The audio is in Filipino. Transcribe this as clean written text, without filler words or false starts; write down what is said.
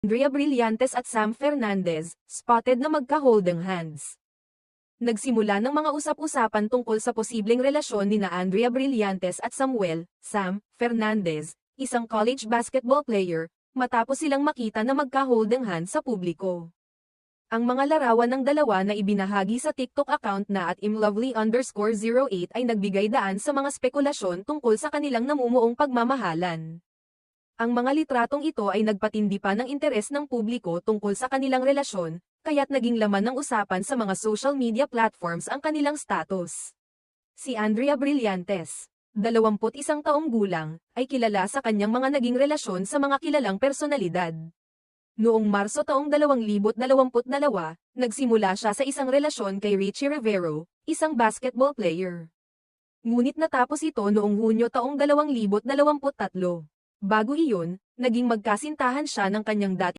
Andrea Brillantes at Sam Fernandez, spotted na magka-holding hands. Nagsimula ng mga usap-usapan tungkol sa posibleng relasyon nina Andrea Brillantes at Sam Fernandez, isang college basketball player, matapos silang makita na magka-holding hands sa publiko. Ang mga larawan ng dalawa na ibinahagi sa TikTok account na at imlovely_08 ay nagbigay daan sa mga spekulasyon tungkol sa kanilang namumuong pagmamahalan. Ang mga litratong ito ay nagpatindi pa ng interes ng publiko tungkol sa kanilang relasyon, kaya't naging laman ng usapan sa mga social media platforms ang kanilang status. Si Andrea Brillantes, 21 taong gulang, ay kilala sa kanyang mga naging relasyon sa mga kilalang personalidad. Noong Marso taong 2022, nagsimula siya sa isang relasyon kay Richie Rivero, isang basketball player. Ngunit natapos ito noong Hunyo taong 2023. Bago iyon, naging magkasintahan siya ng kanyang dating